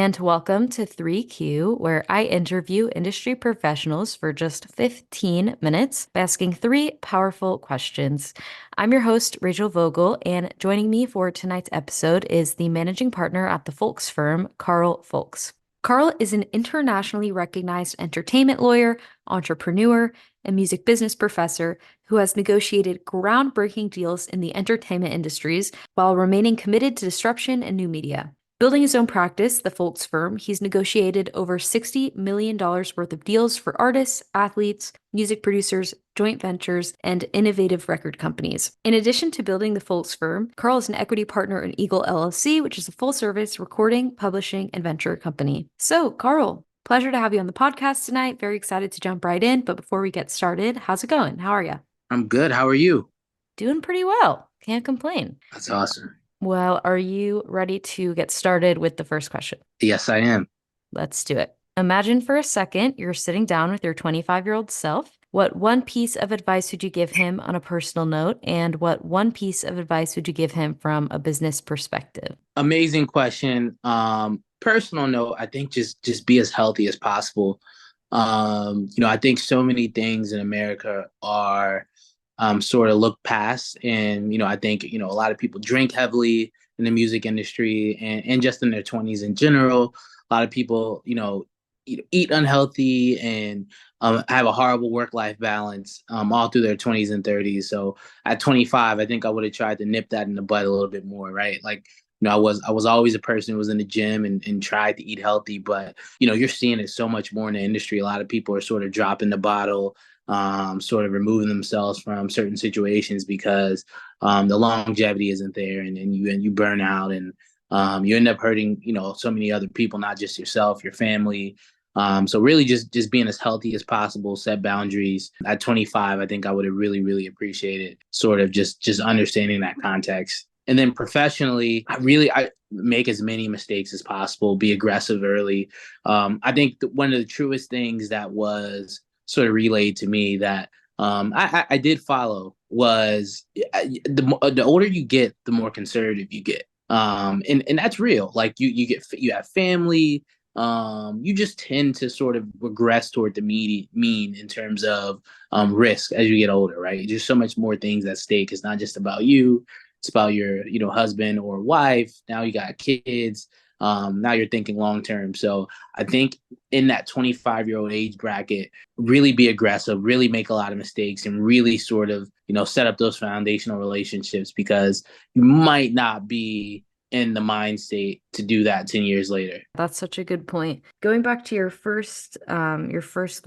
and welcome to 3Q, where I interview industry professionals for just 15 minutes by asking three powerful questions. I'm your host, Rachel Vogel, and joining me for tonight's episode is the managing partner at the Fowlkes Firm, Karl Fowlkes. Karl is an internationally recognized entertainment lawyer, entrepreneur, and music business professor who has negotiated groundbreaking deals in the entertainment industries while remaining committed to disruption and new media. Building his own practice, the Fowlkes Firm, he's negotiated over $60 million worth of deals for artists, athletes, music producers, joint ventures, and innovative record companies. In addition to building the Fowlkes Firm, Karl is an equity partner in Eagle LLC, which is a full-service recording, publishing, and venture company. So, Karl, pleasure to have you on the podcast tonight. Very excited to jump right in. But before we get started, how's it going? How are you? I'm good. How are you? Doing pretty well. Can't complain. That's awesome. Well, are you ready to get started with the first question? Yes, I am. Let's do it. Imagine for a second you're sitting down with your 25-year-old self. What one piece of advice would you give him on a personal note? And what one piece of advice would you give him from a business perspective? Amazing question. Personal note, I think just be as healthy as possible. I think so many things in America are sort of looked past. And, I think, a lot of people drink heavily in the music industry and just in their 20s in general. A lot of people, eat unhealthy and have a horrible work-life balance all through their 20s and 30s. So at 25, I think I would have tried to nip that in the bud a little bit more, right? Like, I was always a person who was in the gym and tried to eat healthy, but you're seeing it so much more in the industry. A lot of people are sort of dropping the bottle, sort of removing themselves from certain situations because the longevity isn't there, and you burn out, and you end up hurting so many other people, not just yourself, your family. So really just being as healthy as possible, set boundaries. At 25, I think I would have really appreciated sort of just understanding that context. And then professionally, I make as many mistakes as possible, be aggressive early. I think one of the truest things that was sort of relayed to me that I did follow was the older you get, the more conservative you get. And that's real. Like you have family, you just tend to sort of regress toward the mean in terms of risk as you get older, right? There's so much more things at stake. It's not just about you. It's about your, husband or wife. Now you got kids. Now you're thinking long term. So I think in that 25-year-old age bracket, really be aggressive, really make a lot of mistakes, and really sort of, set up those foundational relationships, because you might not be in the mind state to do that 10 years later. That's such a good point. Going back to your first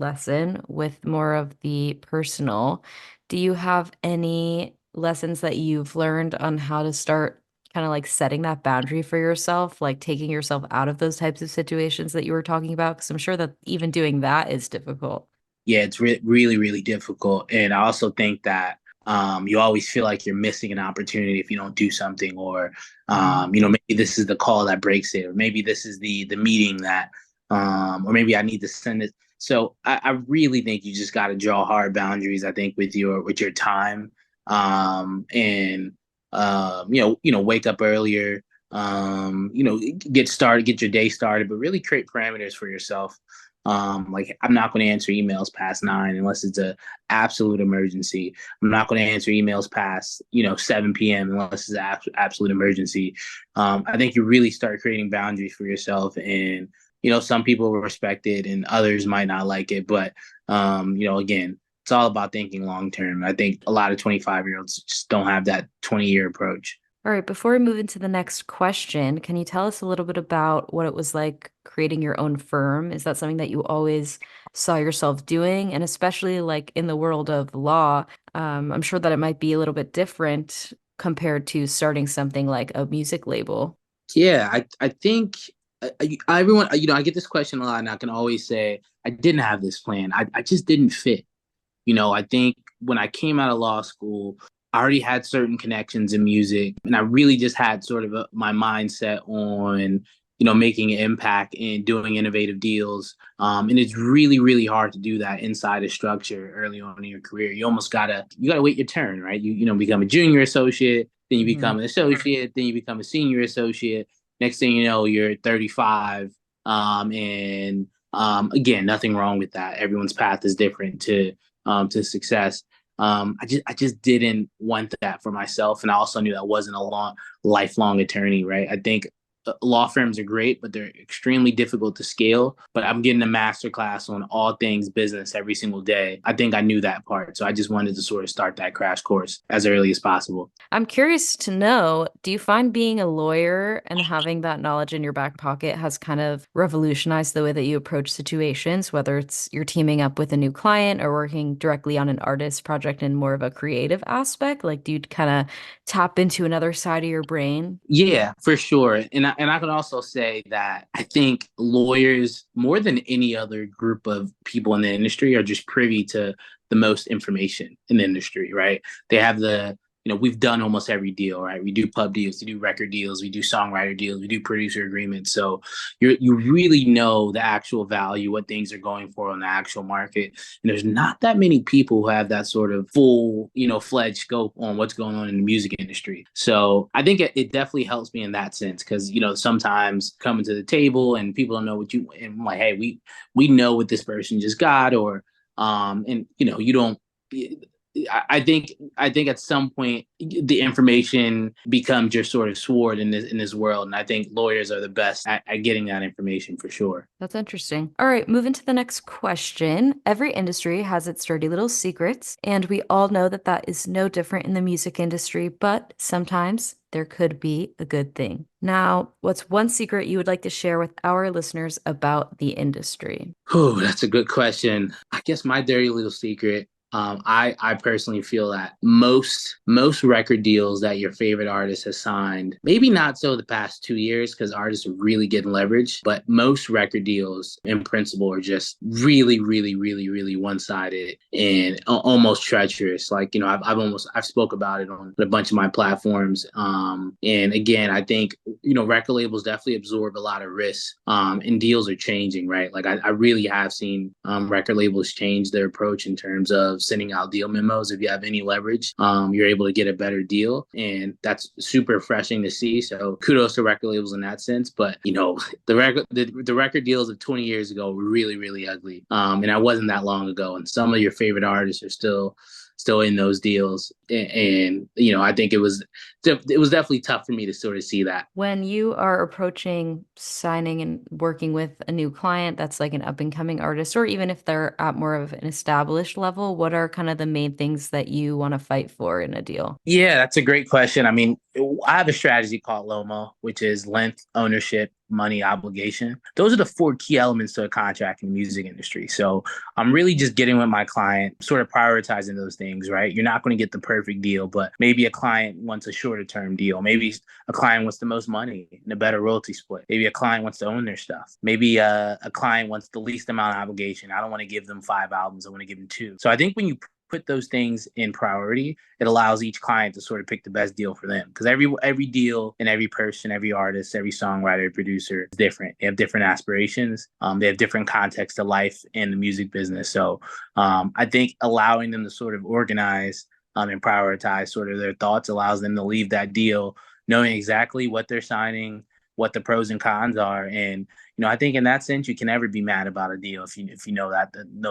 lesson with more of the personal, do you have any lessons that you've learned on how to start kind of like setting that boundary for yourself, like taking yourself out of those types of situations that you were talking about? Because I'm sure that even doing that is difficult. Yeah, it's really difficult. And I also think that you always feel like you're missing an opportunity if you don't do something, or maybe this is the call that breaks it, or maybe this is the meeting that, or maybe I need to send it. So I really think you just got to draw hard boundaries. I think with your time, and wake up earlier, get started, get your day started, but really create parameters for yourself. Like, I'm not going to answer emails past 9 unless it's a absolute emergency. I'm not going to answer emails past 7 p.m. unless it's an absolute emergency. I think you really start creating boundaries for yourself, and some people will respect it and others might not like it, but again, it's all about thinking long term. I think a lot of 25-year-olds just don't have that 20-year approach. All right, before we move into the next question, can you tell us a little bit about what it was like creating your own firm? Is that something that you always saw yourself doing? And especially like in the world of law, I'm sure that it might be a little bit different compared to starting something like a music label. Yeah, I think everyone, I get this question a lot, and I can always say I didn't have this plan. I just didn't fit. I think when I came out of law school, I already had certain connections in music, and I really just had sort of my mindset on, making an impact and doing innovative deals. And it's really hard to do that inside a structure early on in your career. You gotta wait your turn, right? You become a junior associate, then you Hmm. become an associate, then you become a senior associate. Next thing you know, you're 35. And again, nothing wrong with that. Everyone's path is different to success. I just didn't want that for myself, and I also knew that wasn't a lifelong attorney, right? I think law firms are great, but they're extremely difficult to scale. But I'm getting a master class on all things business every single day. I think I knew that part, so I just wanted to sort of start that crash course as early as possible. I'm curious to know, do you find being a lawyer and having that knowledge in your back pocket has kind of revolutionized the way that you approach situations, whether it's you're teaming up with a new client or working directly on an artist project in more of a creative aspect? Like, do you kind of tap into another side of your brain? Yeah, for sure. And I can also say that I think lawyers, more than any other group of people in the industry, are just privy to the most information in the industry, right? They have we've done almost every deal, right? We do pub deals, we do record deals, we do songwriter deals, we do producer agreements. So you really know the actual value, what things are going for on the actual market. And there's not that many people who have that sort of full, fledged scope on what's going on in the music industry. So I think it definitely helps me in that sense because, sometimes coming to the table and people don't know and I'm like, hey, we know what this person just got, or, and you don't, I think at some point the information becomes your sort of sword in this world, and I think lawyers are the best at getting that information for sure. That's interesting. All right, moving to the next question. Every industry has its dirty little secrets, and we all know that that is no different in the music industry, but sometimes there could be a good thing. Now, what's one secret you would like to share with our listeners about the industry? Oh, that's a good question. I guess my dirty little secret. I personally feel that most record deals that your favorite artist has signed, maybe not so the past 2 years because artists are really getting leverage, but most record deals in principle are just really, really, really, really one-sided and almost treacherous. Like, I've spoke about it on a bunch of my platforms. And again, I think, record labels definitely absorb a lot of risks. And deals are changing, right? Like I really have seen record labels change their approach in terms of sending out deal memos. If you have any leverage, you're able to get a better deal, and that's super refreshing to see. So kudos to record labels in that sense. But the record deals of 20 years ago were really, really ugly, and that wasn't that long ago. And some of your favorite artists are still in those deals, and I think it was definitely tough for me to sort of see that. When you are approaching signing and working with a new client that's like an up and coming artist, or even if they're at more of an established level, what are kind of the main things that you want to fight for in a deal? Yeah, that's a great question. I mean, I have a strategy called LOMO, which is length, ownership, money, obligation. Those are the four key elements to a contract in the music industry. So I'm really just getting with my client, sort of prioritizing those things, right? You're not going to get the perfect deal, but maybe a client wants a shorter term deal. Maybe a client wants the most money and a better royalty split. Maybe a client wants to own their stuff. Maybe a client wants the least amount of obligation. I don't want to give them 5 albums. I want to give them two. So I think when you put those things in priority, it allows each client to sort of pick the best deal for them. Because every deal and every person, every artist, every songwriter, producer is different. They have different aspirations. They have different context to life in the music business. So I think allowing them to sort of organize and prioritize sort of their thoughts allows them to leave that deal knowing exactly what they're signing, what the pros and cons are, and I think in that sense you can never be mad about a deal if you know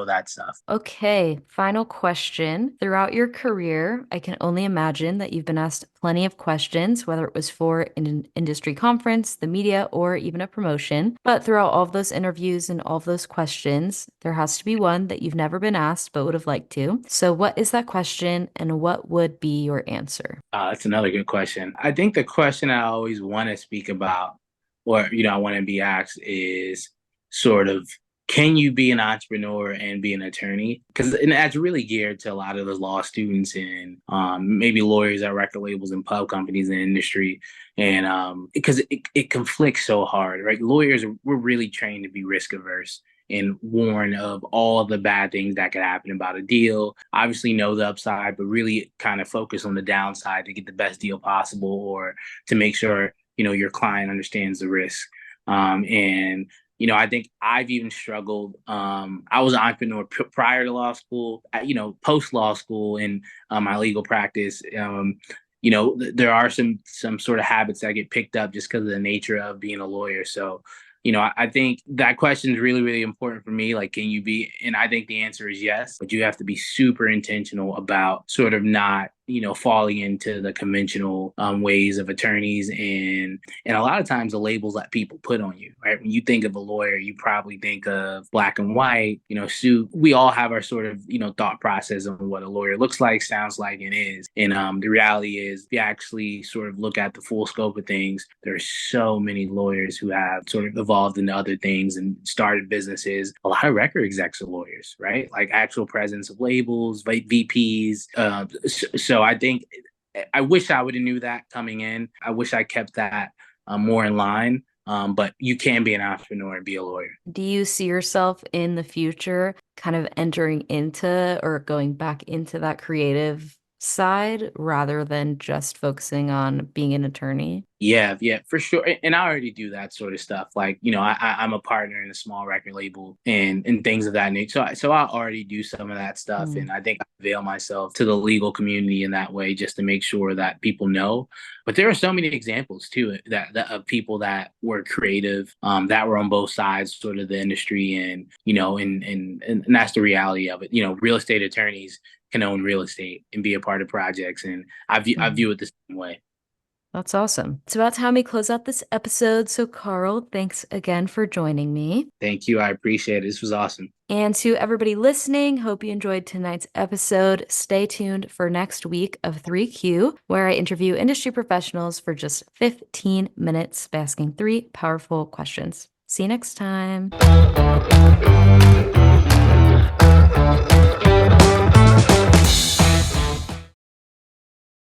that stuff. Okay, final question. Throughout your career, I can only imagine that you've been asked plenty of questions, whether it was for an industry conference, the media, or even a promotion. But throughout all of those interviews and all of those questions, there has to be one that you've never been asked but would have liked to. So, what is that question and what would be your answer? That's another good question. I think the question I always want to speak about, or I want to be asked, is sort of, can you be an entrepreneur and be an attorney? And that's really geared to a lot of the law students and maybe lawyers at record labels and pub companies in the industry, and because it conflicts so hard, right? Lawyers, we're really trained to be risk averse and warn of all the bad things that could happen about a deal. Obviously, know the upside, but really kind of focus on the downside to get the best deal possible, or to make sure your client understands the risk. And I think I've even struggled. I was an entrepreneur prior to law school. Post law school in my legal practice. There are some sort of habits that get picked up just because of the nature of being a lawyer. So I think that question is really, really important for me. Like, can you be, and I think the answer is yes, but you have to be super intentional about sort of not, falling into the conventional ways of attorneys and a lot of times the labels that people put on you, right? When you think of a lawyer, you probably think of black and white, suit. We all have our sort of, thought process on what a lawyer looks like, sounds like, and is. And the reality is, if you actually sort of look at the full scope of things, there's so many lawyers who have sort of evolved into other things and started businesses. A lot of record execs are lawyers, right? Like actual presence of labels, VPs. So I think I wish I would have knew that coming in. I wish I kept that more in line. But you can be an entrepreneur and be a lawyer. Do you see yourself in the future kind of entering into or going back into that creative side rather than just focusing on being an attorney? Yeah, for sure. And I already do that sort of stuff. Like, I'm a partner in a small record label and things of that nature. So I already do some of that stuff. And I think I avail myself to the legal community in that way just to make sure that people know. But there are so many examples too that of people that were creative, that were on both sides, sort of the industry, and that's the reality of it. Real estate attorneys can own real estate and be a part of projects, and I view it the same way. That's awesome. It's about time we close out this episode. So, Karl, thanks again for joining me. Thank you. I appreciate it. This was awesome. And to everybody listening, hope you enjoyed tonight's episode. Stay tuned for next week of 3Q, where I interview industry professionals for just 15 minutes by asking 3 powerful questions. See you next time.